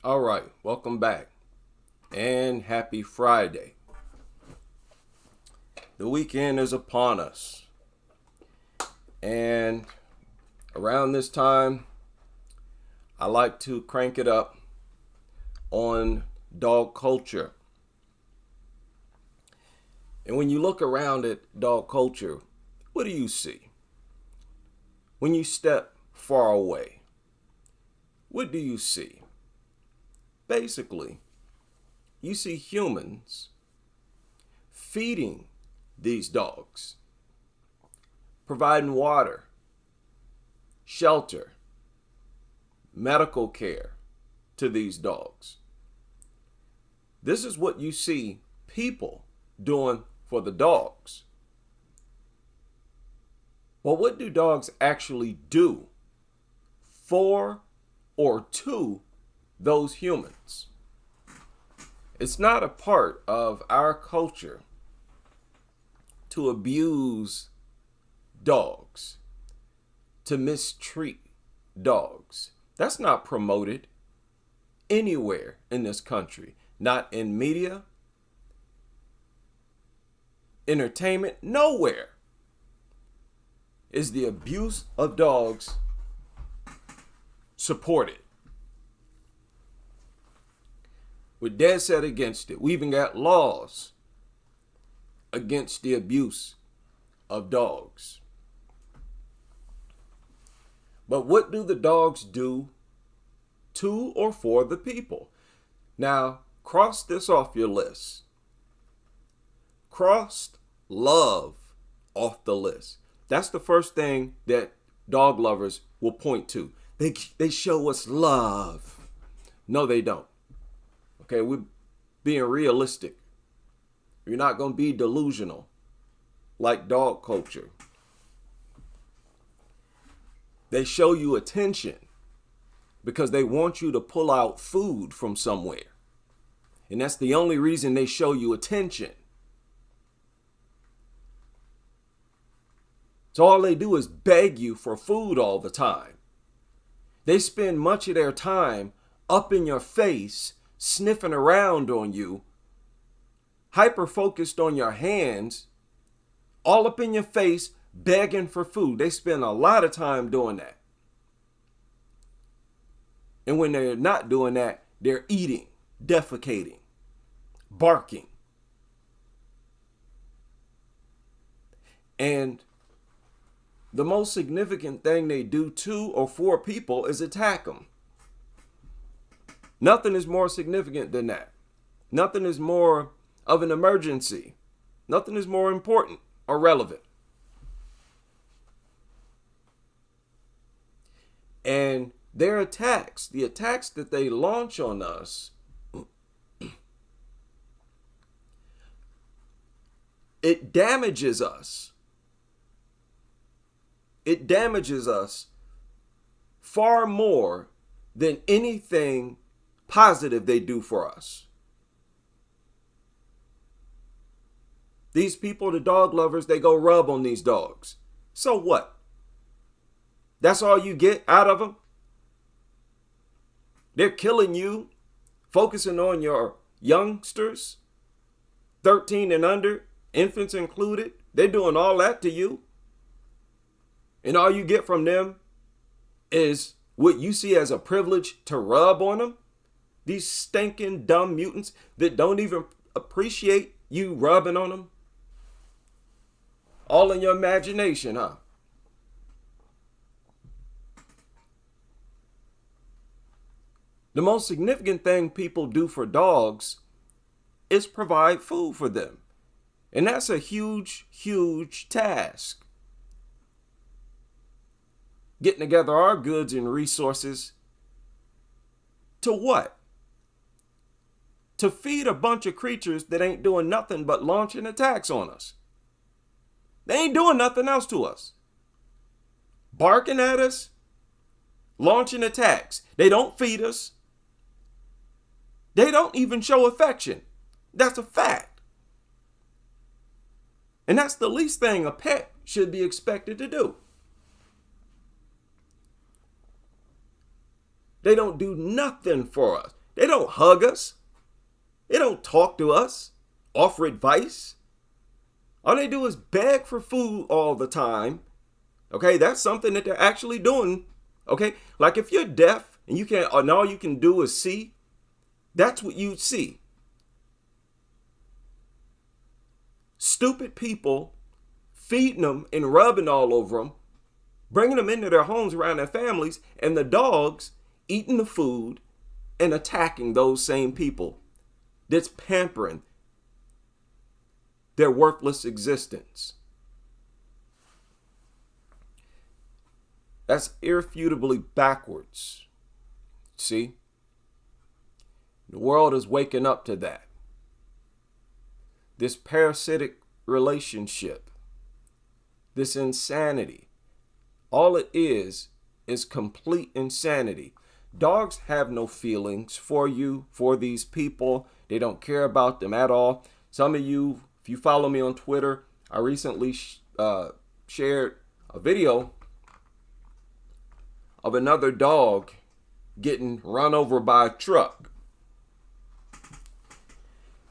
All right, welcome back and happy Friday. The weekend is upon us, and around this time, I like to crank it up on dog culture. And when you look around at dog culture, what do you see? When you step far away, what do you see? Basically, you see humans feeding these dogs, providing water, shelter, medical care to these dogs. This is what you see people doing for the dogs. Well, what do dogs actually do for or to those humans? It's not a part of our culture to abuse dogs, to mistreat dogs. That's not promoted anywhere in this country, not in media, entertainment, nowhere is the abuse of dogs supported. We're dead set against it. We even got laws against the abuse of dogs. But what do the dogs do to or for the people? Now, cross this off your list. Cross love off the list. That's the first thing that dog lovers will point to. They show us love. No, they don't. Okay, we're being realistic. You're not going to be delusional like dog culture. They show you attention because they want you to pull out food from somewhere. And that's the only reason they show you attention. So all they do is beg you for food all the time. They spend much of their time up in your face, sniffing around on you, hyper focused on your hands, all up in your face, begging for food. They spend a lot of time doing that. And when they're not doing that, they're eating, defecating, barking. And the most significant thing they do to or for people is attack them. Nothing is more significant than that. Nothing is more of an emergency. Nothing is more important or relevant. And their attacks, the attacks that they launch on us, it damages us. It damages us far more than anything positive they do for us. These people, the dog lovers, they go rub on these dogs. So what? That's all you get out of them? They're killing you, focusing on your youngsters, 13 and under, infants included. They're doing all that to you. And all you get from them is what you see as a privilege to rub on them. These stinking dumb mutants that don't even appreciate you rubbing on them. All in your imagination, huh? The most significant thing people do for dogs is provide food for them. And that's a huge, huge task. Getting together our goods and resources to what? To feed a bunch of creatures that ain't doing nothing but launching attacks on us. They ain't doing nothing else to us. Barking at us, launching attacks. They don't feed us. They don't even show affection. That's a fact. And that's the least thing a pet should be expected to do. They don't do nothing for us. They don't hug us. They don't talk to us, offer advice. All they do is beg for food all the time. Okay, that's something that they're actually doing. Okay, like if you're deaf and you can't, and all you can do is see, that's what you see. Stupid people feeding them and rubbing all over them, bringing them into their homes around their families, and the dogs eating the food and attacking those same people that's pampering their worthless existence. That's irrefutably backwards. See? The world is waking up to that. This parasitic relationship, this insanity, all it is complete insanity. Dogs have no feelings for you, for these people. They don't care about them at all. Some of you, if you follow me on Twitter, I recently shared a video of another dog getting run over by a truck.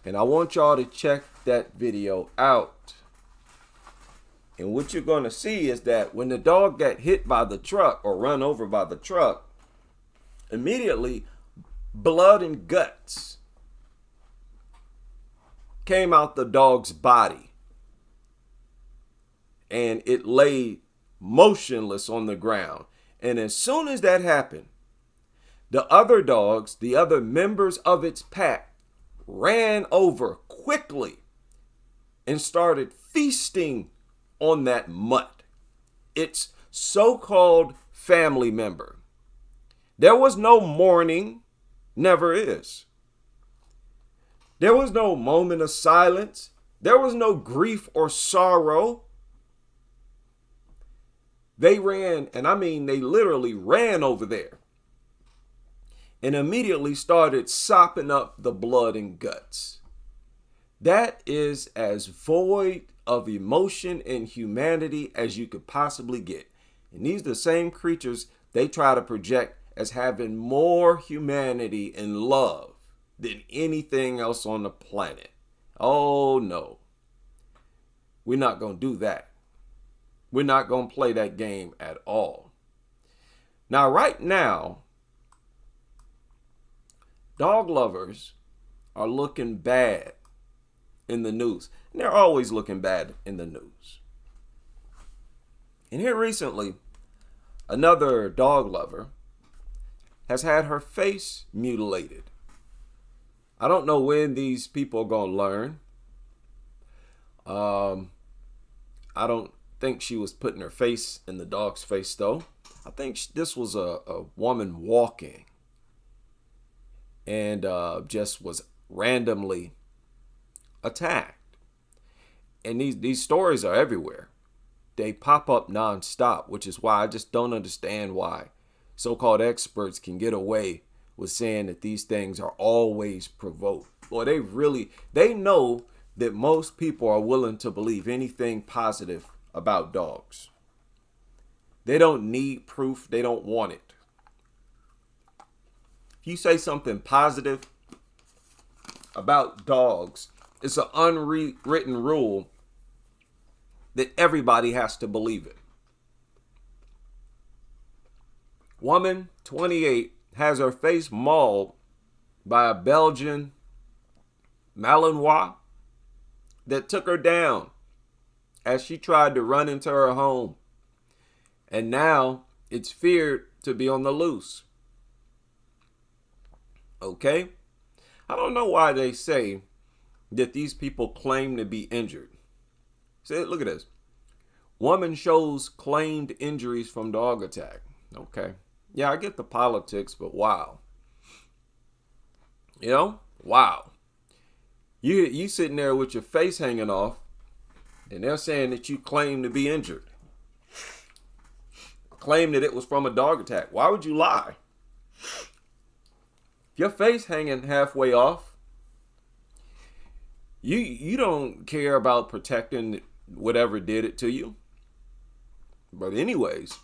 And I want y'all to check that video out. And what you're going to see is that when the dog got hit by the truck or run over by the truck, immediately blood and guts came out the dog's body. And it lay motionless on the ground. And as soon as that happened, the other dogs, the other members of its pack, ran over quickly and started feasting on that mutt, its so-called family member. There was no mourning, never is. There was no moment of silence. There was no grief or sorrow. They ran, and I mean they literally ran over there and immediately started sopping up the blood and guts. That is as void of emotion and humanity as you could possibly get. And these are the same creatures they try to project as having more humanity and love than anything else on the planet. Oh no. We're not going to do that. We're not going to play that game at all. Now, right now, dog lovers are looking bad in the news. And they're always looking bad in the news. And here recently, another dog lover has had her face mutilated. I don't know when these people are going to learn. I don't think she was putting her face in the dog's face, though. I think this was a woman walking and just was randomly attacked. And these stories are everywhere. They pop up nonstop, which is why I just don't understand why so-called experts can get away with saying that these things are always provoked. Or they know that most people are willing to believe anything positive about dogs. They don't need proof. They don't want it. If you say something positive about dogs, it's an unwritten rule that everybody has to believe it. Woman, 28, has her face mauled by a Belgian Malinois that took her down as she tried to run into her home. And now it's feared to be on the loose. Okay? I don't know why they say that these people claim to be injured. See, look at this. Woman shows claimed injuries from dog attack. Okay. Yeah, I get the politics, but wow. You know? Wow. You sitting there with your face hanging off, and they're saying that you claim to be injured. Claim that it was from a dog attack. Why would you lie? Your face hanging halfway off. You don't care about protecting whatever did it to you. But anyways,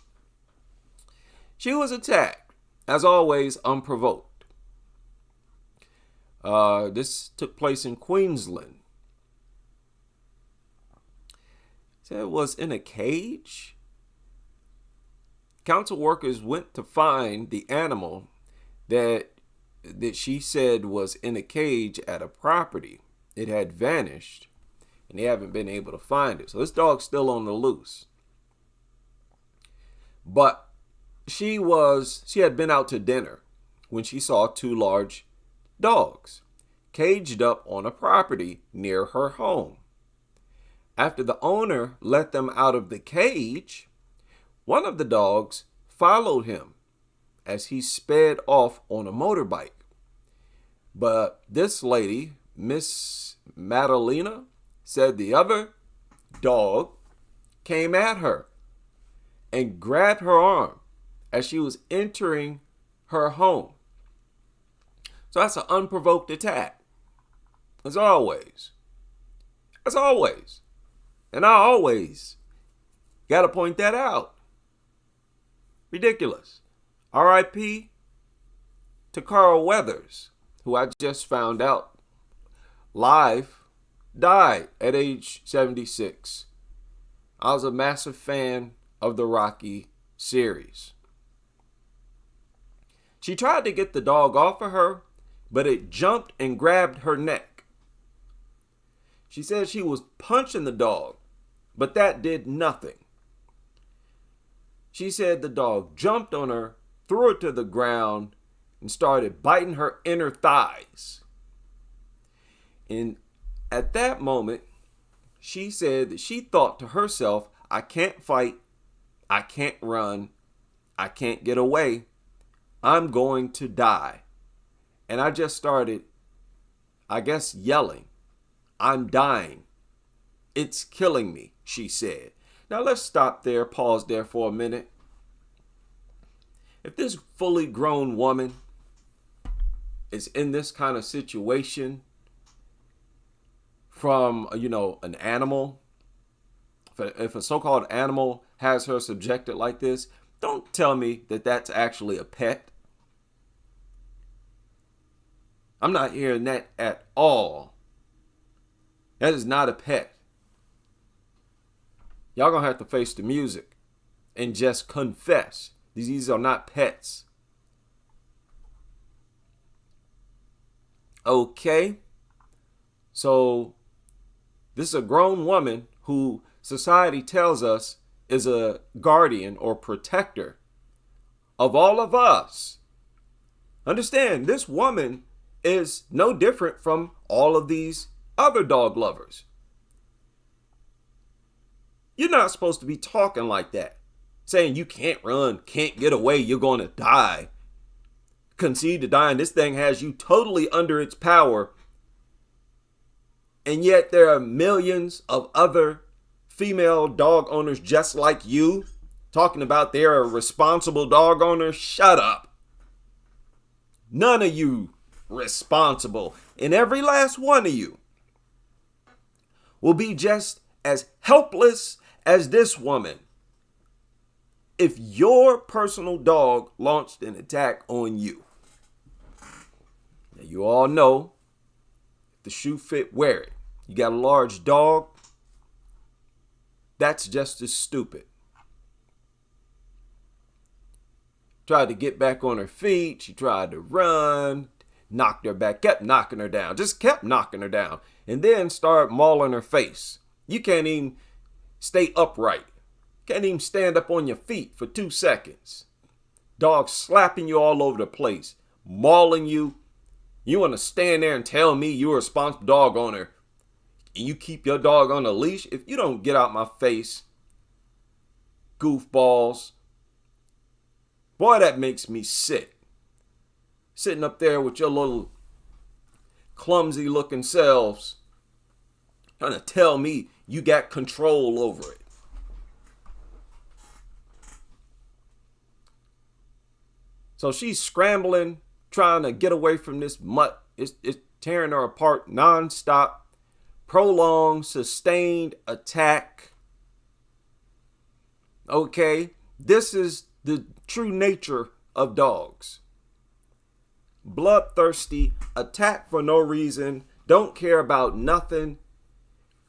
she was attacked, as always, unprovoked. This took place in Queensland. Said it was in a cage. Council workers went to find the animal that she said was in a cage at a property. It had vanished, and they haven't been able to find it. So this dog's still on the loose. But she had been out to dinner when she saw two large dogs caged up on a property near her home. After the owner let them out of the cage, one of the dogs followed him as he sped off on a motorbike. But this lady, Miss Madalena, said the other dog came at her and grabbed her arm as she was entering her home. So that's an unprovoked attack. As always. As always. And I always got to point that out. Ridiculous. R.I.P. to Carl Weathers, who I just found out live died at age 76. I was a massive fan of the Rocky series. She tried to get the dog off of her, but it jumped and grabbed her neck. She said she was punching the dog, but that did nothing. She said the dog jumped on her, threw her to the ground, and started biting her inner thighs. And at that moment, she said that she thought to herself, I can't fight, I can't run, I can't get away, I'm going to die. And I just started, I guess, yelling, I'm dying. It's killing me, she said. Now let's stop there, pause there for a minute. If this fully grown woman is in this kind of situation from, an animal, if a so-called animal has her subjected like this, don't tell me that that's actually a pet. I'm not hearing that at all. That is not a pet. Y'all gonna have to face the music and just confess. These are not pets. Okay. So this is a grown woman who society tells us is a guardian or protector of all of us. Understand, this woman is no different from all of these other dog lovers. You're not supposed to be talking like that, saying you can't run, can't get away, you're going to die. Concede to dying. This thing has you totally under its power. And yet there are millions of other female dog owners just like you talking about they're a responsible dog owner. Shut up. None of you responsible. And every last one of you will be just as helpless as this woman if your personal dog launched an attack on you. Now, you all know, if the shoe fit, wear it. You got a large dog, that's just as stupid. Tried to get back on her feet. She tried to run, knocked her back, kept knocking her down, just kept knocking her down, and then started mauling her face. You can't even stay upright. Can't even stand up on your feet for 2 seconds. Dog slapping you all over the place, mauling you. You want to stand there and tell me you're a responsible dog owner and you keep your dog on a leash? If you don't get out my face, goofballs. Boy, that makes me sick. Sitting up there with your little clumsy looking selves trying to tell me you got control over it. So she's scrambling, trying to get away from this mutt. It's tearing her apart nonstop. Prolonged, sustained attack. Okay, this is the true nature of dogs. bloodthirsty, attack for no reason, don't care about nothing.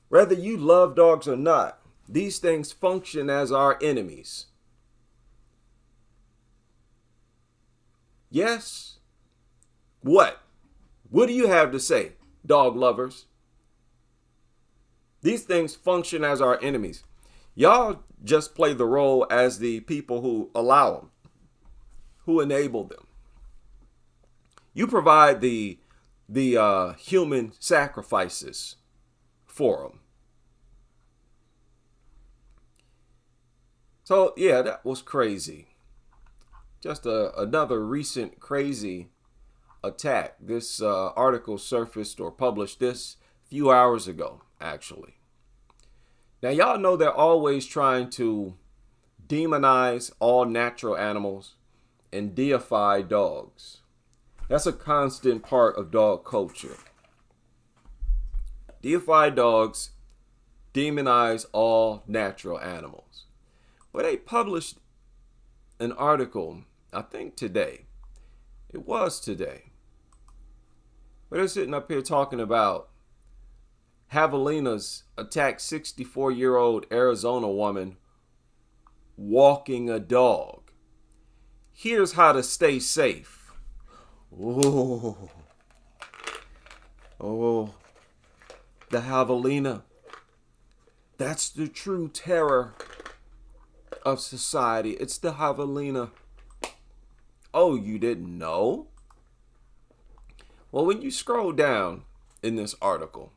Whether you love dogs or not, these things function as our enemies. Yes? What? What do you have to say, dog lovers? These things function as our enemies. Y'all just play the role as the people who allow them, who enable them. You provide the human sacrifices for them. So yeah, that was crazy. Just another recent crazy attack. This article surfaced or published this a few hours ago, actually. Now, y'all know they're always trying to demonize all natural animals and deify dogs. That's a constant part of dog culture. Deify dogs, demonize all natural animals. Well, they published an article, I think today. It was today. But they're sitting up here talking about javelinas attack 64-year-old Arizona woman walking a dog. Here's how to stay safe. Oh, the javelina. That's the true terror of society. It's the javelina. Oh, you didn't know? Well, when you scroll down in this article,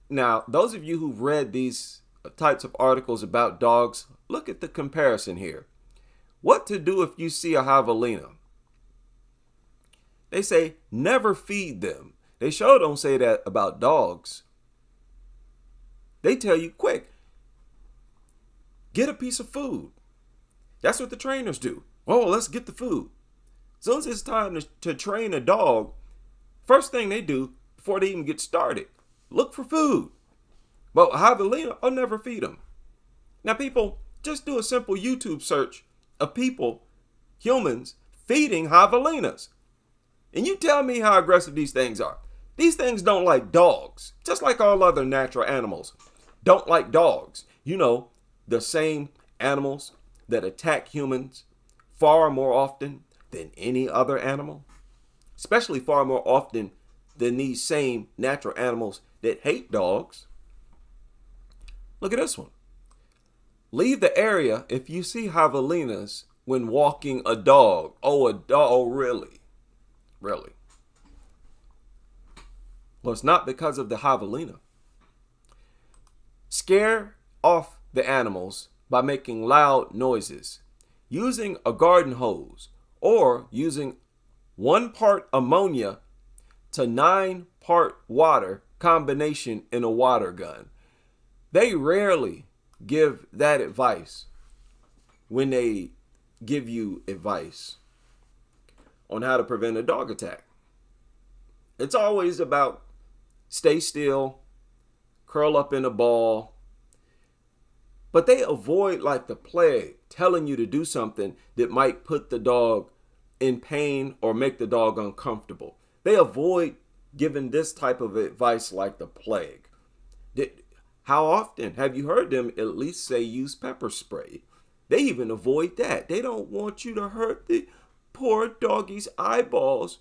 now, those of you who've read these types of articles about dogs, look at the comparison here. What to do if you see a javelina? They say, never feed them. They sure don't say that about dogs. They tell you, quick, get a piece of food. That's what the trainers do. Oh, let's get the food. As soon as it's time to train a dog, first thing they do before they even get started, look for food. But javelina, I'll never feed them. Now, people, just do a simple YouTube search of people, humans, feeding javelinas. And you tell me how aggressive these things are. These things don't like dogs, just like all other natural animals. Don't like dogs. You know, the same animals that attack humans far more often than any other animal, especially far more often than these same natural animals that hate dogs. Look at this one. Leave the area if you see javelinas when walking a dog. Oh, a dog. Oh, really? Really? Well, it's not because of the javelina. Scare off the animals by making loud noises, using a garden hose, or using 1 part ammonia to 9 part water combination in a water gun. They rarely give that advice when they give you advice on how to prevent a dog attack. It's always about stay still, curl up in a ball. But they avoid like the plague telling you to do something that might put the dog in pain or make the dog uncomfortable. They avoid giving this type of advice like the plague. How often have you heard them at least say use pepper spray? They even avoid that. They don't want you to hurt the poor doggy's eyeballs.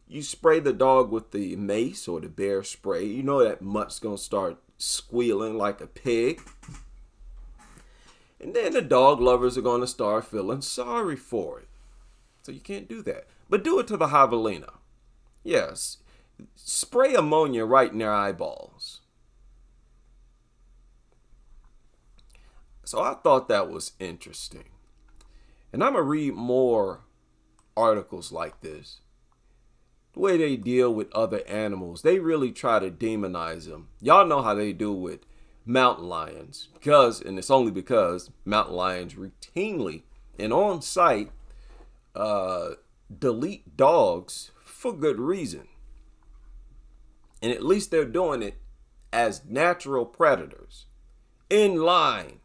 You spray the dog with the mace or the bear spray. You know that mutt's going to start squealing like a pig. And then the dog lovers are going to start feeling sorry for it. So you can't do that. But do it to the javelina. Yes. Spray ammonia right in their eyeballs. So I thought that was interesting. And I'm going to read more articles like this. The way they deal with other animals, they really try to demonize them. Y'all know how they do with mountain lions. And it's only because mountain lions routinely and on sight delete dogs for good reason. And at least they're doing it as natural predators, in line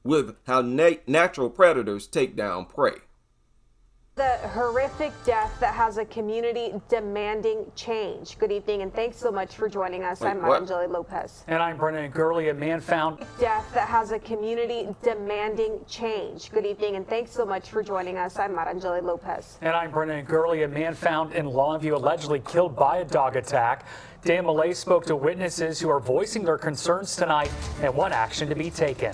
with how natural predators take down prey. The horrific death that has a community demanding change. Good evening and thanks so much for joining us. I'm Marangeli Lopez. And I'm Brennan Gurley. A man found death that has a community demanding change. Good evening and thanks so much for joining us. I'm Marangeli Lopez. And I'm Brennan Gurley. A man found in Longview allegedly killed by a dog attack. Dan Millay spoke to witnesses who are voicing their concerns tonight and want action to be taken.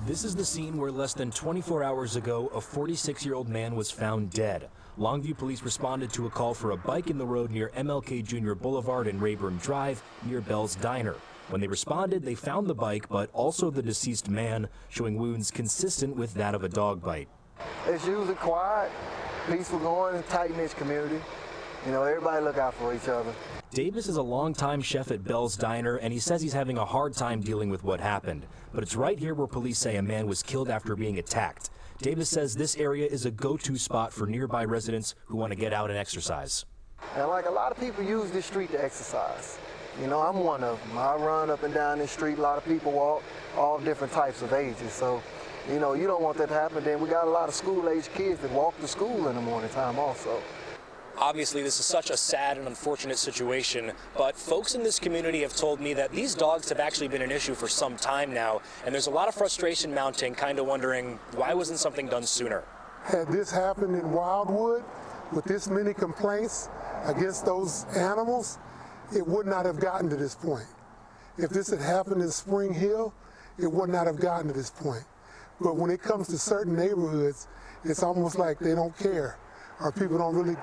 This is the scene where less than 24 hours ago, a 46-year-old man was found dead. Longview police responded to a call for a bike in the road near MLK Jr. Boulevard and Rayburn Drive near Bell's Diner. When they responded, they found the bike, but also the deceased man, showing wounds consistent with that of a dog bite. It's usually quiet, peaceful going, and tight-knit community. You know, everybody look out for each other. Davis is a longtime chef at Bell's Diner, and he says he's having a hard time dealing with what happened. But it's right here where police say a man was killed after being attacked. Davis says this area is a go-to spot for nearby residents who want to get out and exercise. And like a lot of people use this street to exercise. You know, I'm one of them. I run up and down this street. A lot of people walk, all different types of ages. So, you know, you don't want that to happen. Then we got a lot of school-age kids that walk to school in the morning time also. Obviously, this is such a sad and unfortunate situation, but folks in this community have told me that these dogs have actually been an issue for some time now, and there's a lot of frustration mounting, kind of wondering why wasn't something done sooner? Had this happened in Wildwood with this many complaints against those animals, it would not have gotten to this point. If this had happened in Spring Hill, it would not have gotten to this point. But when it comes to certain neighborhoods, it's almost like they don't care, or people don't really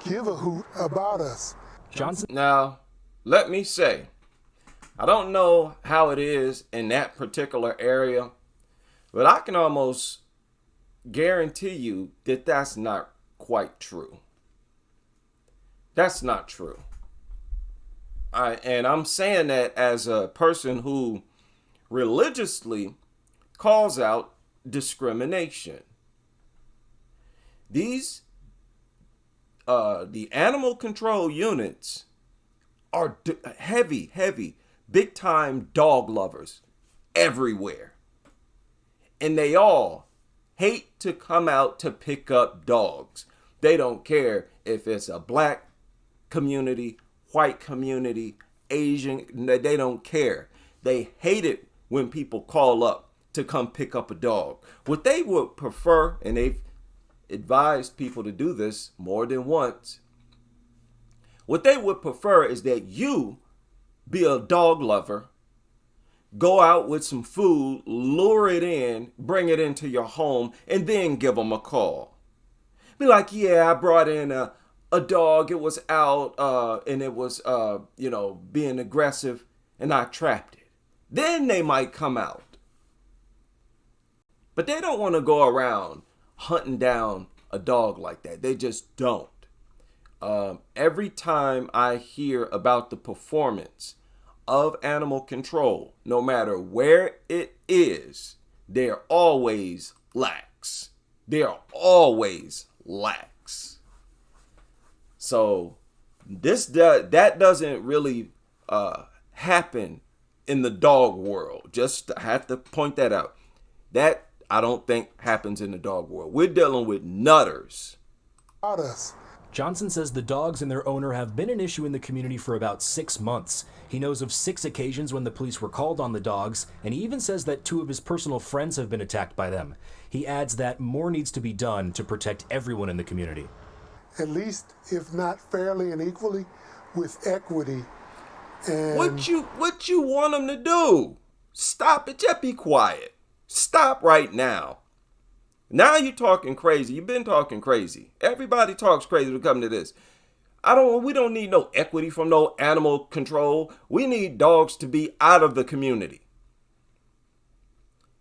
give a hoot about us. Johnson. Now, let me say, I don't know how it is in that particular area, but I can almost guarantee you that that's not quite true. That's not true. And I'm saying that as a person who religiously calls out discrimination. The animal control units are heavy, big time dog lovers everywhere. And they all hate to come out to pick up dogs. They don't care if it's a black community, white community, Asian, they don't care. They hate it when people call up to come pick up a dog. What they would prefer, and they've advised people to do this more than once, what they would prefer is that you be a dog lover, go out with some food, lure it in, bring it into your home, and then give them a call. Be like, yeah, I brought in a dog, it was out, and it was, being aggressive, and I trapped it. Then they might come out. But they don't want to go around hunting down a dog like that. They just don't. Every time I hear about the performance of animal control, no matter where it is, they're always lax. They're always lax. So that doesn't really happen in the dog world. Just I have to point that out. That I don't think happens in the dog world. We're dealing with nutters. Johnson says the dogs and their owner have been an issue in the community for about 6 months. He knows of 6 occasions when the police were called on the dogs, and he even says that 2 of his personal friends have been attacked by them. He adds that more needs to be done to protect everyone in the community. At least, if not fairly and equally, with equity. And what you want them to do? Stop it. Just be quiet. Stop right now. Now you're talking crazy. You've been talking crazy. Everybody talks crazy when it comes to this. We don't need no equity from no animal control. We need dogs to be out of the community.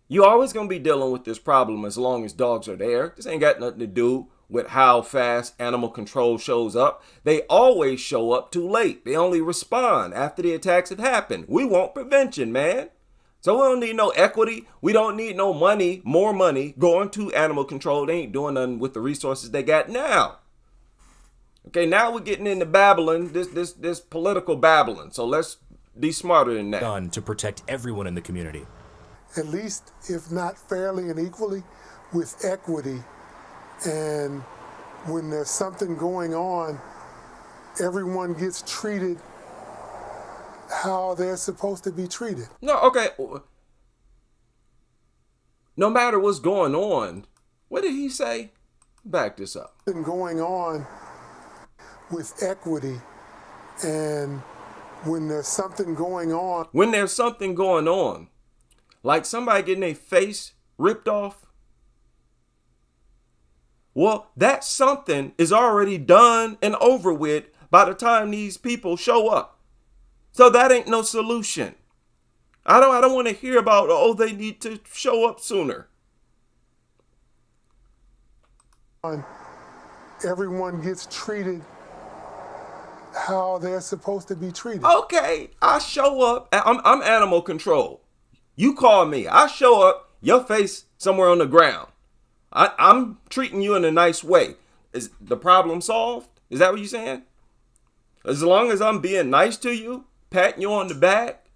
You're always going to be dealing with this problem as long as dogs are there. This ain't got nothing to do with how fast animal control shows up. They always show up too late. They only respond after the attacks have happened. We want prevention, man. So we don't need no equity. We don't need no money, more money going to animal control. They ain't doing nothing with the resources they got now. Okay, now we're getting into babbling, this political babbling. So let's be smarter than that. Done to protect everyone in the community. At least, if not fairly and equally, with equity, and when there's something going on, everyone gets treated how they're supposed to be treated. No, okay. No matter what's going on, what did he say? Back this up. Going on with equity, and when there's something going on. When there's something going on, like somebody getting their face ripped off, well, that something is already done and over with by the time these people show up. So that ain't no solution. I don't want to hear about, oh, they need to show up sooner. Everyone gets treated how they're supposed to be treated. Okay, I show up. I'm animal control. You call me. I show up, your face somewhere on the ground. I'm treating you in a nice way. Is the problem solved? Is that what you're saying? As long as I'm being nice to you, patting you on the back,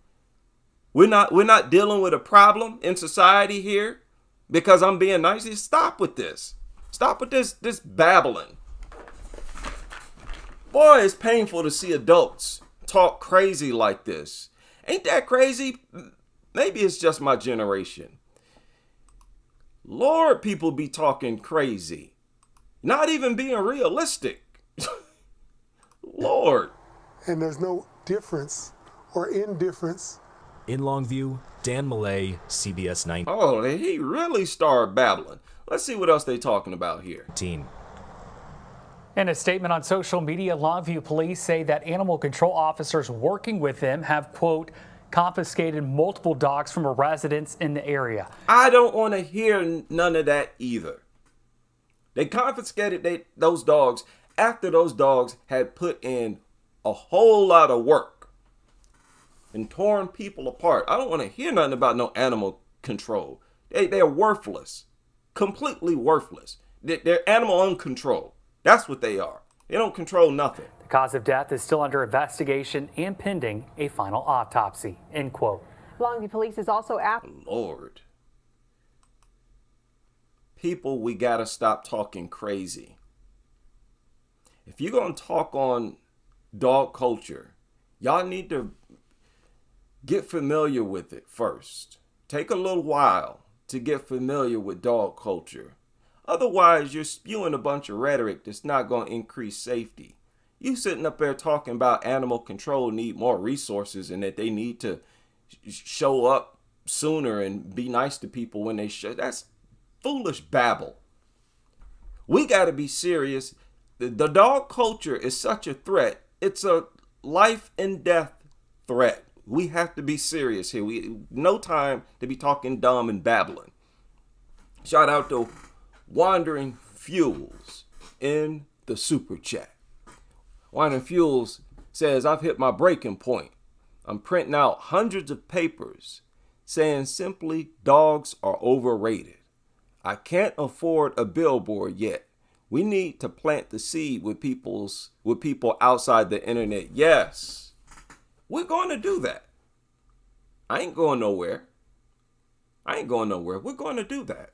we're not dealing with a problem in society here because I'm being nice. Stop with this. Stop with this babbling. Boy, it's painful to see adults talk crazy like this. Ain't that crazy? Maybe it's just my generation. Lord, people be talking crazy. Not even being realistic. Lord. And there's no difference or indifference. In Longview, Dan Millay, CBS 19. Oh, he really started babbling. Let's see what else they talking about here. In a statement on social media, Longview police say that animal control officers working with them have, quote, confiscated multiple dogs from a residence in the area. I don't want to hear none of that either. They confiscated those dogs after those dogs had put in a whole lot of work and torn people apart. I don't want to hear nothing about no animal control. They're worthless, completely worthless. They're animal uncontrolled. That's what they are. They don't control nothing. The cause of death is still under investigation and pending a final autopsy, end quote. Longview Police is also Lord. People, we gotta stop talking crazy. If you're gonna talk on dog culture, y'all need to get familiar with it first. Take a little while to get familiar with dog culture. Otherwise, you're spewing a bunch of rhetoric that's not going to increase safety. You sitting up there talking about animal control need more resources and that they need to show up sooner and be nice to people when they show. That's foolish babble. We got to be serious. The dog culture is such a threat. It's a life and death threat. We have to be serious here. No time to be talking dumb and babbling. Shout out to Wandering Fuels in the super chat. Wandering Fuels says, I've hit my breaking point. I'm printing out hundreds of papers saying simply dogs are overrated. I can't afford a billboard yet. We need to plant the seed with people outside the internet. Yes, we're going to do that. I ain't going nowhere. We're going to do that.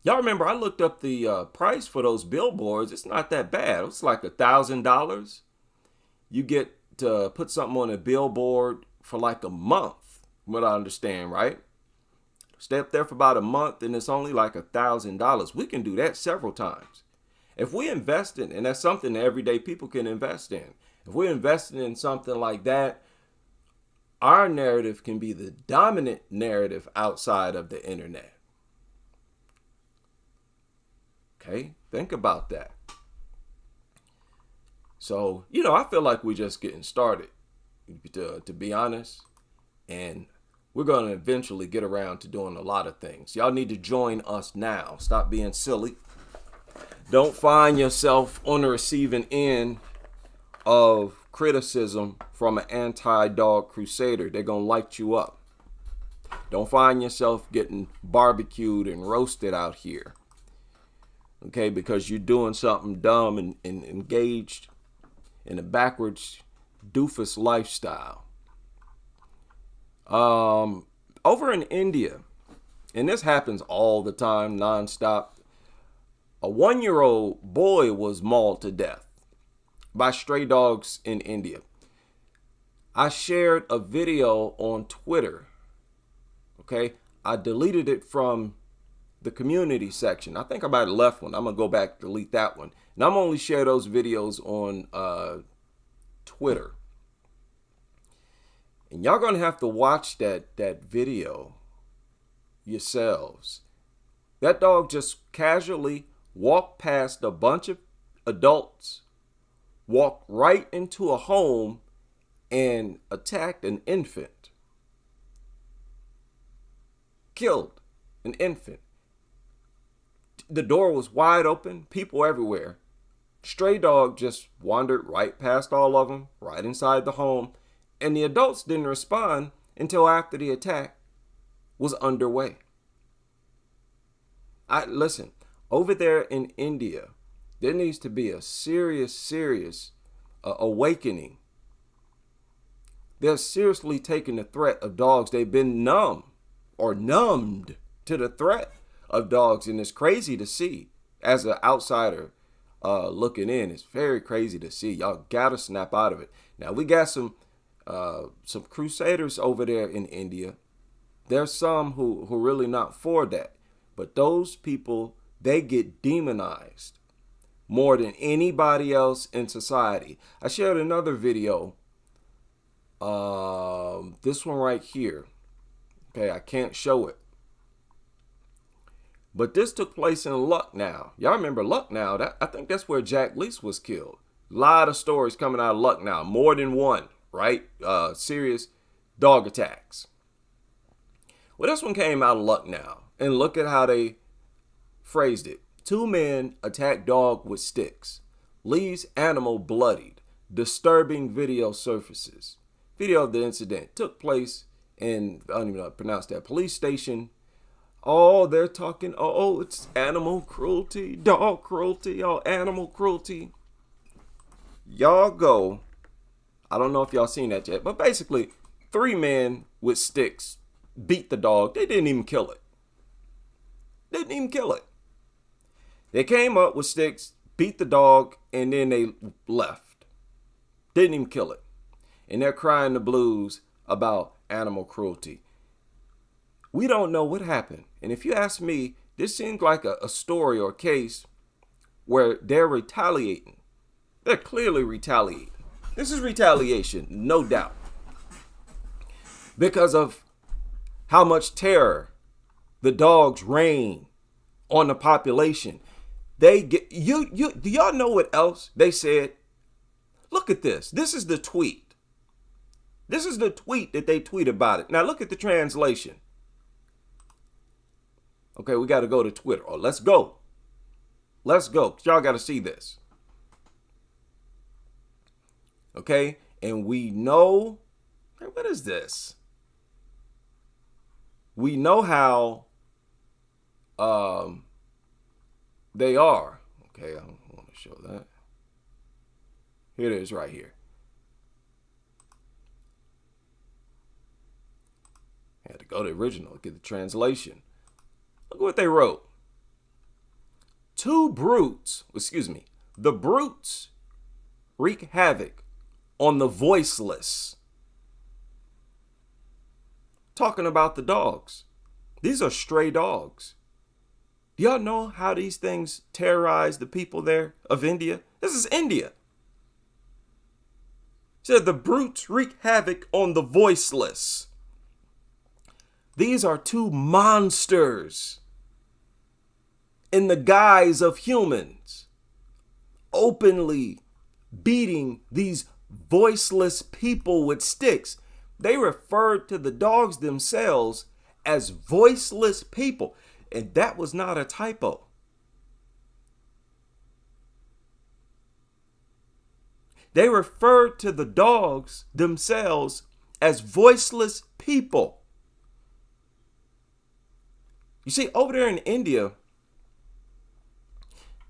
Y'all remember I looked up the price for those billboards. It's not that bad. It's like $1,000. You get to put something on a billboard for like a month, from what I understand, right? Stay up there for about a month and it's only like $1,000. We can do that several times. If we invest in, and that's something that everyday people can invest in. If we're investing in something like that, our narrative can be the dominant narrative outside of the internet. Okay, think about that. So, I feel like we're just getting started, to be honest. And we're going to eventually get around to doing a lot of things. Y'all need to join us now. Stop being silly. Don't find yourself on the receiving end of criticism from an anti-dog crusader. They're going to light you up. Don't find yourself getting barbecued and roasted out here. Okay, because you're doing something dumb and engaged in a backwards doofus lifestyle. Over in India, and this happens all the time, nonstop. A 1-year-old boy was mauled to death by stray dogs in India. I shared a video on Twitter. Okay, I deleted it from the community section. I think I might have left one. I'm gonna go back, delete that one, and I'm only share those videos on Twitter. And y'all gonna have to watch that video yourselves. That dog just casually walked past a bunch of adults, walked right into a home, and attacked an infant. Killed an infant. The door was wide open, people everywhere. Stray dog just wandered right past all of them, right inside the home, and the adults didn't respond until after the attack was underway. Listen, over there in India, there needs to be a serious awakening. They're seriously taking the threat of dogs. They've been numbed to the threat of dogs, and it's crazy to see as an outsider looking in. It's very crazy to see. Y'all gotta snap out of it. Now we got some crusaders over there in India. There's some who really not for that, but those people, they get demonized more than anybody else in society. I shared another video. This one right here. Okay, I can't show it. But this took place in Lucknow. Y'all remember Lucknow? I think that's where Jack Leashed was killed. A lot of stories coming out of Lucknow. More than one, right? Serious dog attacks. Well, this one came out of Lucknow. And look at how they phrased it. 2 men attacked dog with sticks. Leaves animal bloodied. Disturbing video surfaces. Video of the incident took place in, I don't even know how to pronounce that, police station. Oh, they're talking, it's animal cruelty, dog cruelty, animal cruelty. Y'all go, I don't know if y'all seen that yet, but basically 3 men with sticks beat the dog. They didn't even kill it. They came up with sticks, beat the dog, and then they left. Didn't even kill it. And they're crying the blues about animal cruelty. We don't know what happened. And if you ask me, this seems like a story or a case where they're retaliating. They're clearly retaliating. This is retaliation, no doubt. Because of how much terror the dogs reign on the population. They get do y'all know what else they said? Look at this. This is the tweet. This is the tweet that they tweet about it. Now look at the translation. Okay, we got to go to Twitter. Oh, let's go. Y'all got to see this. Okay, and we know, what is this? We know how they are. Okay, I don't want to show that. Here it is right here. I had to go to the original, get the translation. Look what they wrote. The brutes wreak havoc on the voiceless. Talking about the dogs. These are stray dogs. Do y'all know how these things terrorize the people there of India? This is India. Said the brutes wreak havoc on the voiceless. These are 2 monsters in the guise of humans, openly beating these voiceless people with sticks. They referred to the dogs themselves as voiceless people, and that was not a typo. They referred to the dogs themselves as voiceless people. You see, over there in India,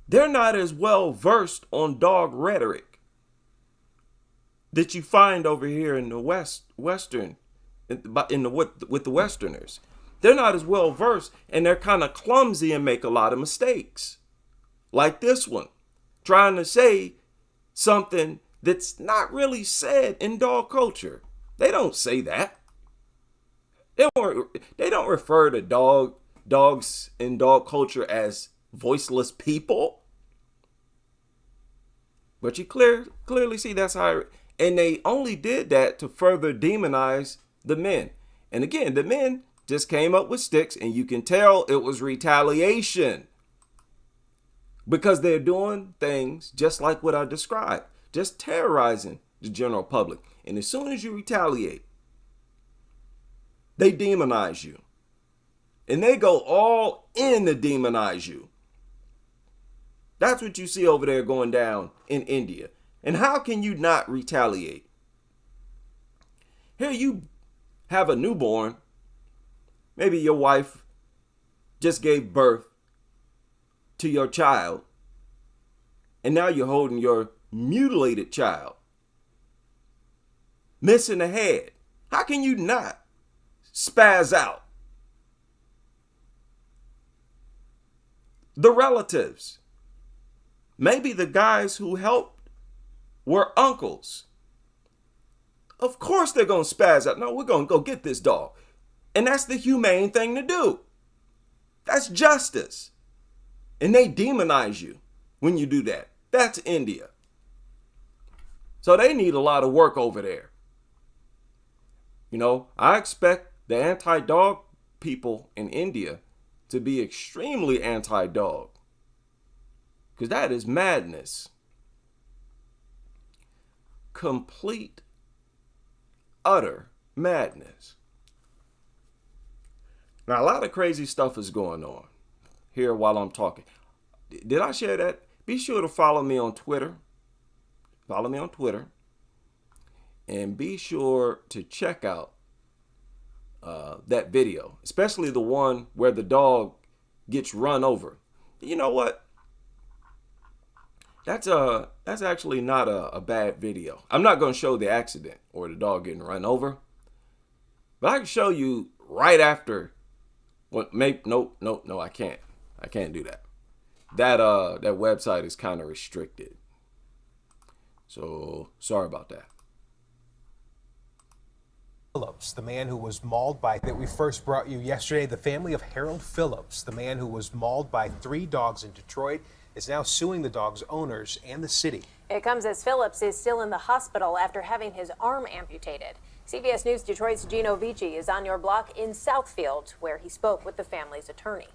they're not as well versed on dog rhetoric that you find over here in the with the Westerners. They're not as well versed, and they're kind of clumsy and make a lot of mistakes. Like this one, trying to say something that's not really said in dog culture. They don't say that. They don't refer to dogs in dog culture as voiceless people. But you clearly see that's how, and they only did that to further demonize the men. And again, the men just came up with sticks, and you can tell it was retaliation. Because they're doing things just like what I described, just terrorizing the general public. And as soon as you retaliate, they demonize you. And they go all in to demonize you. That's what you see over there going down in India. And how can you not retaliate? Here you have a newborn. Maybe your wife just gave birth to your child, and now you're holding your mutilated child, missing a head. How can you not spaz out? The relatives, maybe the guys who helped were uncles. Of course they're going to spaz out. No, we're going to go get this dog. And that's the humane thing to do. That's justice. And they demonize you when you do that. That's India. So they need a lot of work over there. You know, I expect the anti-dog people in India to be extremely anti-dog. Because that is madness. Complete, utter madness. Now, a lot of crazy stuff is going on here while I'm talking. Did I share that? Be sure to follow me on Twitter. Follow me on Twitter. And be sure to check out that video, especially the one where the dog gets run over. You know what? That's actually not a bad video. I'm not going to show the accident or the dog getting run over, but I can show you right after. What? No, I can't. I can't do that. That website is kind of restricted. So sorry about that. Phillips, the man who was mauled by, that we first brought you yesterday, the family of Harold Phillips, the man who was mauled by 3 dogs in Detroit, is now suing the dog's owners and the city. It comes as Phillips is still in the hospital after having his arm amputated. CBS News Detroit's Gino Vici is on your block in Southfield, where he spoke with the family's attorney.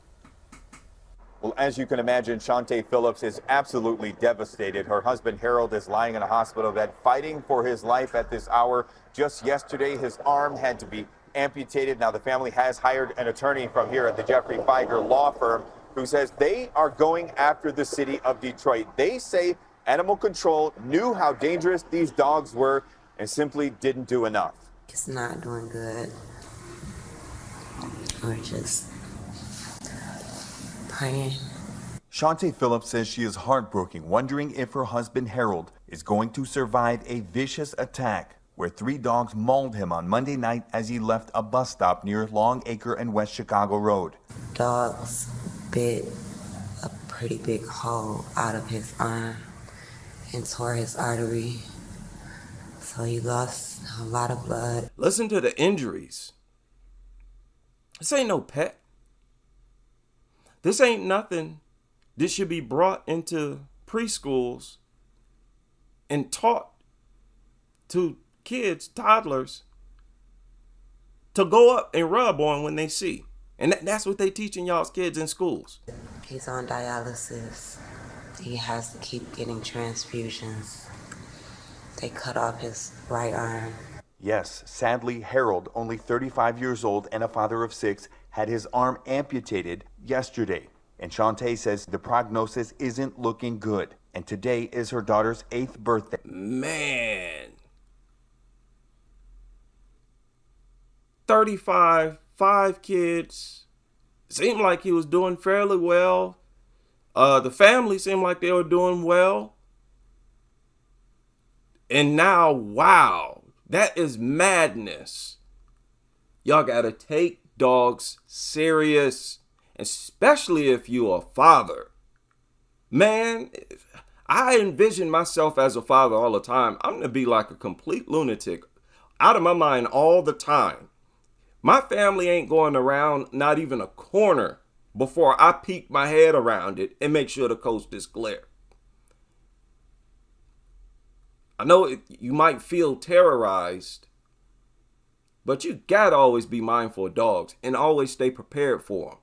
Well, as you can imagine, Shantae Phillips is absolutely devastated. Her husband, Harold, is lying in a hospital bed fighting for his life at this hour. Just yesterday, his arm had to be amputated. Now, the family has hired an attorney from here at the Jeffrey Feiger law firm who says they are going after the city of Detroit. They say animal control knew how dangerous these dogs were and simply didn't do enough. It's not doing good. We're just praying. Shantae Phillips says she is heartbroken, wondering if her husband Harold is going to survive a vicious attack where 3 dogs mauled him on Monday night as he left a bus stop near Long Acre and West Chicago Road. Dogs bit a pretty big hole out of his arm and tore his artery. So he lost a lot of blood. Listen to the injuries. This ain't no pet. This ain't nothing that should be brought into preschools and taught to kids, toddlers, to go up and rub on when they see. And that's what they teaching y'all's kids in schools. He's on dialysis. He has to keep getting transfusions. They cut off his right arm. Yes, sadly, Harold, only 35 years old and a father of 6, had his arm amputated yesterday. And Shantae says the prognosis isn't looking good. And today is her daughter's 8th birthday. Man. 35, 5 kids. Seemed like he was doing fairly well. The family seemed like they were doing well. And now, wow, that is madness. Y'all gotta take dogs serious, especially if you're a father. Man, I envision myself as a father all the time. I'm going to be like a complete lunatic, out of my mind all the time. My family ain't going around not even a corner before I peek my head around it and make sure the coast is clear. I know you might feel terrorized, but you gotta always be mindful of dogs and always stay prepared for them.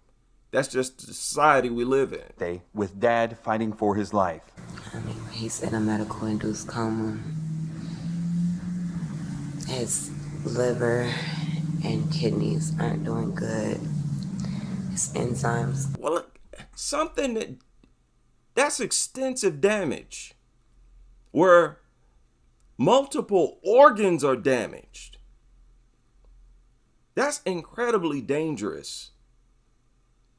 That's just the society we live in. With Dad fighting for his life. I mean, he's in a medical induced coma. His liver and kidneys aren't doing good. His enzymes. Well, look, that's extensive damage where multiple organs are damaged. That's incredibly dangerous.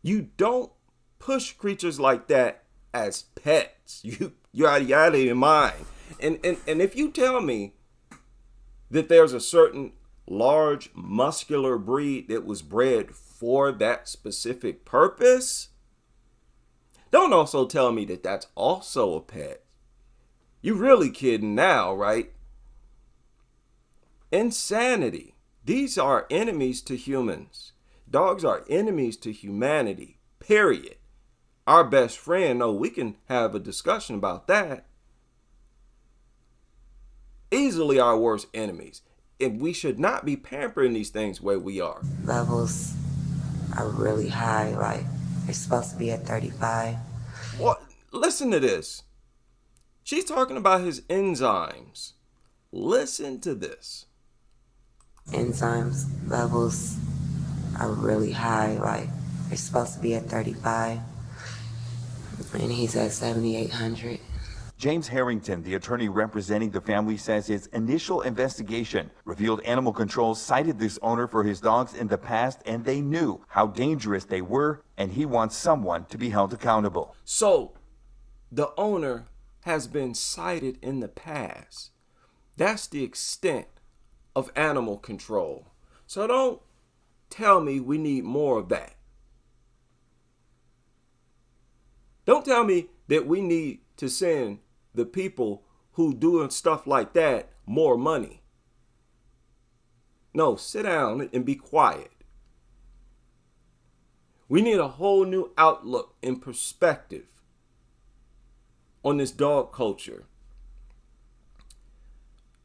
You don't push creatures like that as pets. You're out of your mind. And if you tell me that there's a certain large muscular breed that was bred for that specific purpose, don't also tell me that that's also a pet. You really kidding now, right? Insanity. These are enemies to humans. Dogs are enemies to humanity, period. Our best friend, we can have a discussion about that. Easily our worst enemies. And we should not be pampering these things where we are. Levels are really high, like they're supposed to be at 35. Well, listen to this. She's talking about his enzymes. Listen to this. Enzymes levels are really high, like they're supposed to be at 35, and he's at 7,800. James Harrington, the attorney representing the family, says his initial investigation revealed animal control cited this owner for his dogs in the past, and they knew how dangerous they were, and he wants someone to be held accountable. So, the owner has been cited in the past. That's the extent of animal control. So don't tell me we need more of that. Don't tell me that we need to send the people who doing stuff like that more money. No, sit down and be quiet. We need a whole new outlook and perspective on this dog culture.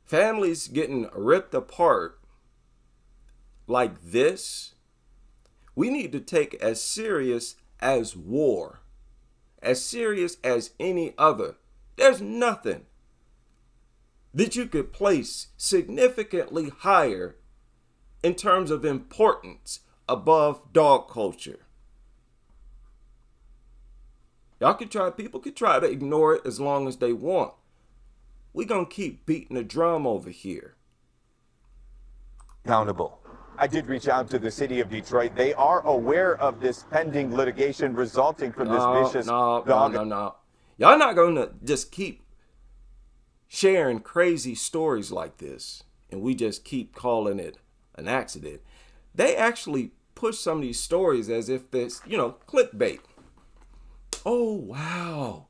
Families getting ripped apart like this, we need to take as serious as war, as serious as any other. There's nothing that you could place significantly higher in terms of importance above dog culture. People could try to ignore it as long as they want. We're going to keep beating the drum over here. Accountable. I did reach out to the city of Detroit. They are aware of this pending litigation resulting from this vicious dog. No. Y'all not going to just keep sharing crazy stories like this and we just keep calling it an accident. They actually push some of these stories as if it's, clickbait. Oh, wow.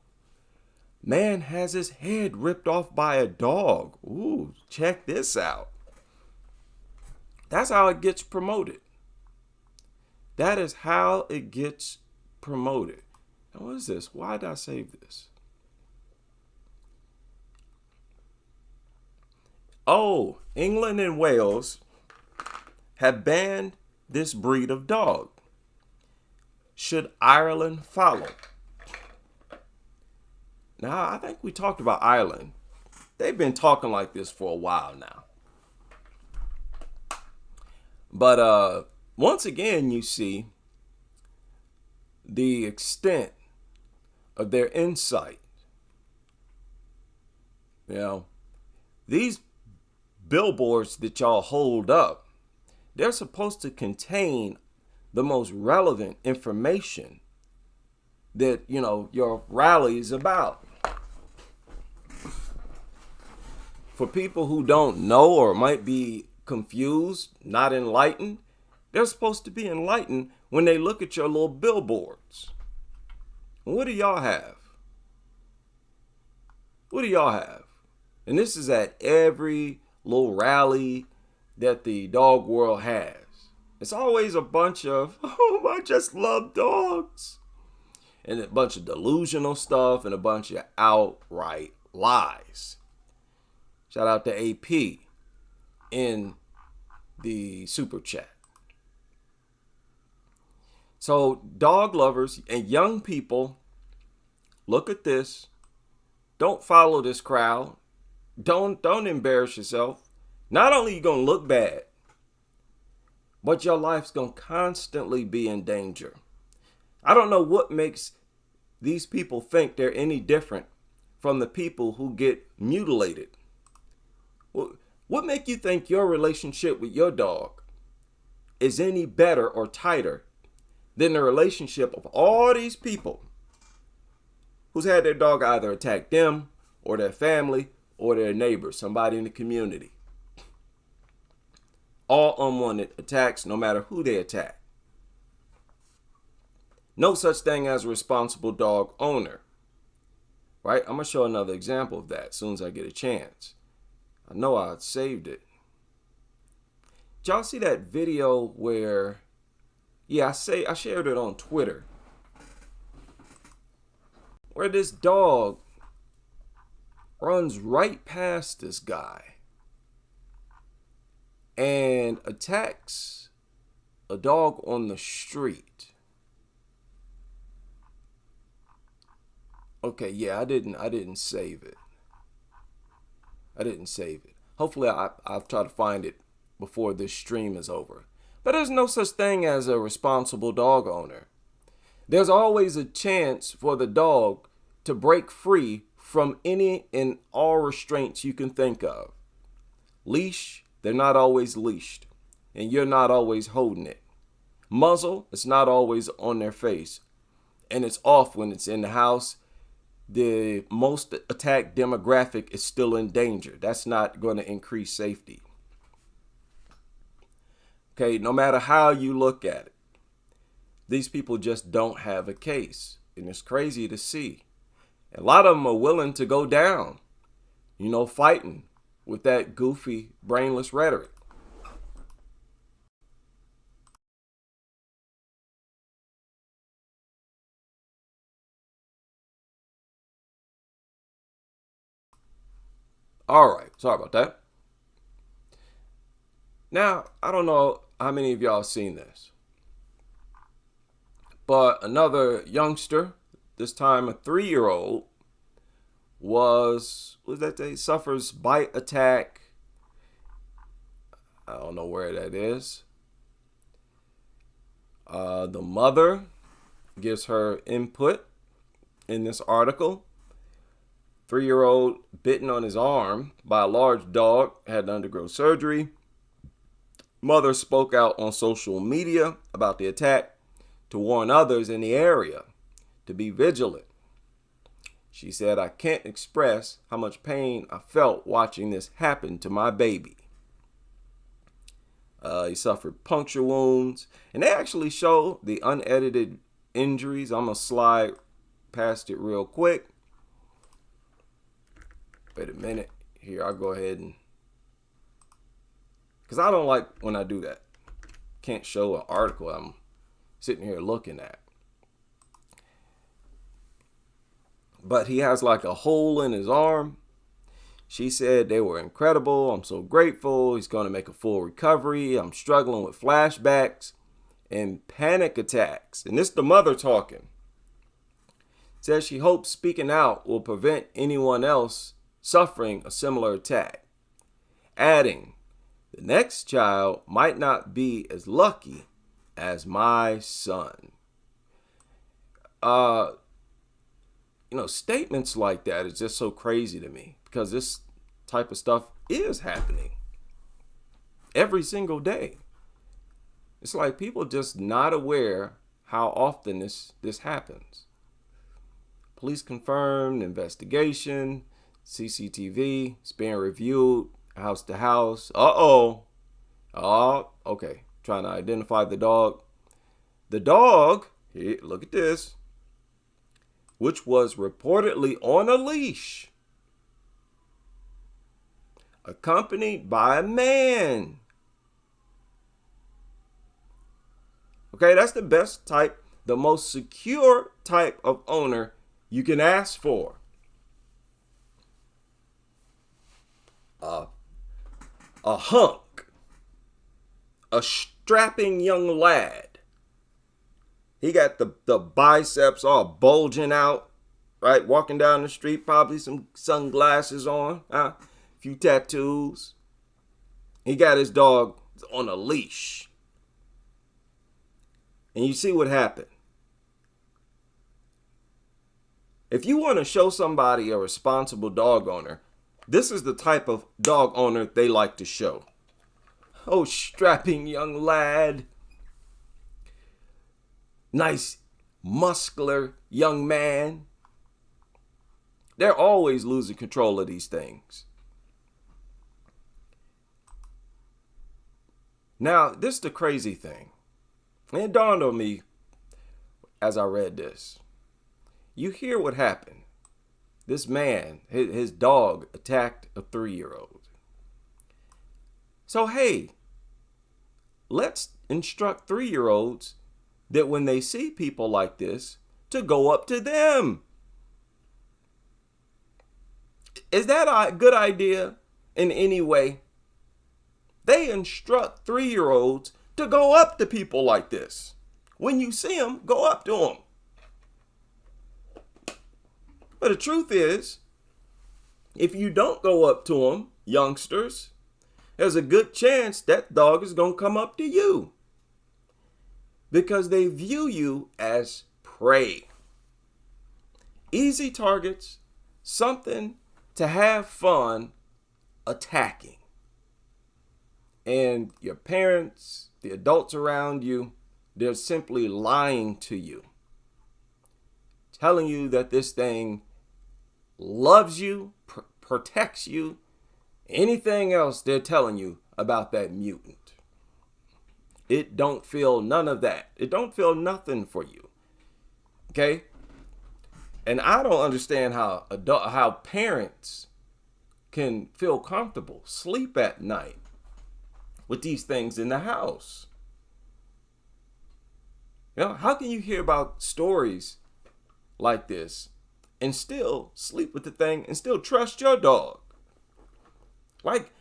Man has his head ripped off by a dog. Ooh, check this out. That's how it gets promoted. That is how it gets promoted. Now, what is this? Why did I save this? Oh, England and Wales have banned this breed of dog. Should Ireland follow? Now, I think we talked about Ireland. They've been talking like this for a while now. But once again, you see the extent of their insight. These billboards that y'all hold up, they're supposed to contain the most relevant information that, your rally is about. For people who don't know or might be confused, not enlightened, They're supposed to be enlightened when they look at your little billboards. What do y'all have? What do y'all have? And this is at every little rally that the dog world has. It's always a bunch of, oh, I just love dogs. And a bunch of delusional stuff and a bunch of outright lies. Shout out to AP in the super chat. So dog lovers and young people, look at this. Don't follow this crowd. Don't embarrass yourself. Not only are you going to look bad, but your life's going to constantly be in danger. I don't know what makes these people think they're any different from the people who get mutilated. What make you think your relationship with your dog is any better or tighter than the relationship of all these people who's had their dog either attack them or their family or their neighbor, somebody in the community? All unwanted attacks, no matter who they attack. No such thing as a responsible dog owner, right? I'm going to show another example of that as soon as I get a chance. I know I saved it. Did y'all see that video where, I shared it on Twitter, where this dog runs right past this guy and attacks a dog on the street. Okay, I didn't save it. Hopefully I'll try to find it before this stream is over. But there's no such thing as a responsible dog owner. There's always a chance for the dog to break free from any and all restraints you can think of. Leash, they're not always leashed, and you're not always holding it. Muzzle, it's not always on their face, and it's off when it's in the house. The most attacked demographic is still in danger. That's not going to increase safety. Okay, no matter how you look at it, these people just don't have a case, and it's crazy to see. A lot of them are willing to go down, fighting with that goofy, brainless rhetoric. All right, sorry about that. Now, I don't know how many of y'all have seen this, but another youngster, this time a 3-year-old, suffers bite attack. I don't know where that is. The mother gives her input in this article. 3-year-old bitten on his arm by a large dog, had to undergo surgery. Mother spoke out on social media about the attack to warn others in the area to be vigilant. She said, "I can't express how much pain I felt watching this happen to my baby." He suffered puncture wounds, and they actually show the unedited injuries. I'm going to slide past it real quick. Wait a minute. Here, I'll go ahead and... because I don't like when I do that. Can't show an article I'm sitting here looking at. But he has like a hole in his arm. She said they were incredible. I'm so grateful. He's going to make a full recovery. I'm struggling with flashbacks and panic attacks. And this is the mother talking. Says she hopes speaking out will prevent anyone else suffering a similar attack. Adding, the next child might not be as lucky as my son. Statements like that is just so crazy to me, because this type of stuff is happening every single day. It's like people just not aware how often this happens. Police confirmed investigation, CCTV, it's being reviewed house to house. Oh, okay. trying to identify the dog. The dog, here, look at this, which was reportedly on a leash, accompanied by a man. Okay, that's the best type, the most secure type of owner you can ask for. A hunk, a strapping young lad. He got the biceps all bulging out, right? Walking down the street, probably some sunglasses on, a few tattoos. He got his dog on a leash. And you see what happened. If you want to show somebody a responsible dog owner, this is the type of dog owner they like to show. Oh, strapping young lad. Nice, muscular young man. They're always losing control of these things. Now, this is the crazy thing. And it dawned on me as I read this. You hear what happened. This man, his dog attacked a 3-year-old. So, hey, let's instruct 3-year-olds that when they see people like this, to go up to them. Is that a good idea in any way? They instruct 3-year-olds to go up to people like this. When you see them, go up to them. But the truth is, if you don't go up to them, youngsters, there's a good chance that dog is going to come up to you. Because they view you as prey. Easy targets, something to have fun attacking. And your parents, the adults around you, they're simply lying to you. Telling you that this thing loves you, protects you, anything else they're telling you about that mutant. It don't feel none of that. It don't feel nothing for you. Okay? And I don't understand how parents can feel comfortable, sleep at night with these things in the house. You know, how can you hear about stories like this and still sleep with the thing and still trust your dog? Like,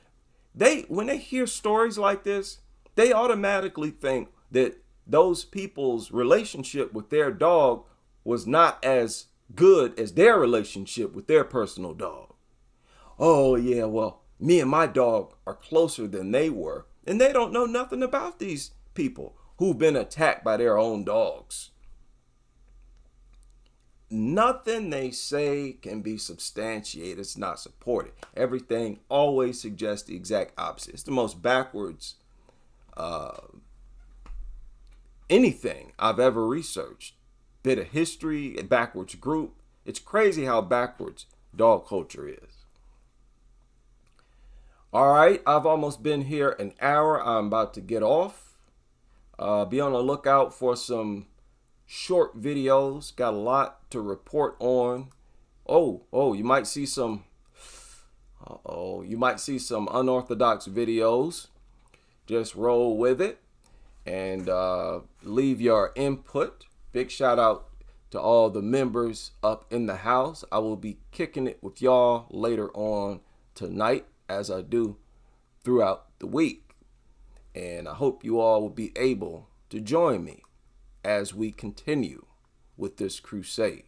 when they hear stories like this, they automatically think that those people's relationship with their dog was not as good as their relationship with their personal dog. Oh yeah, well, me and my dog are closer than they were. And they don't know nothing about these people who've been attacked by their own dogs. Nothing they say can be substantiated. It's not supported. Everything always suggests the exact opposite. It's the most backwards anything I've ever researched. Bit of history, a backwards group. It's crazy how backwards dog culture is. All right, I've almost been here an hour. I'm about to get off. Be on the lookout for some short videos. Got a lot to report on. You might see some unorthodox videos. Just roll with it and leave your input. Big shout out to all the members up in the house. I will be kicking it with y'all later on tonight, as I do throughout the week. And I hope you all will be able to join me as we continue with this crusade.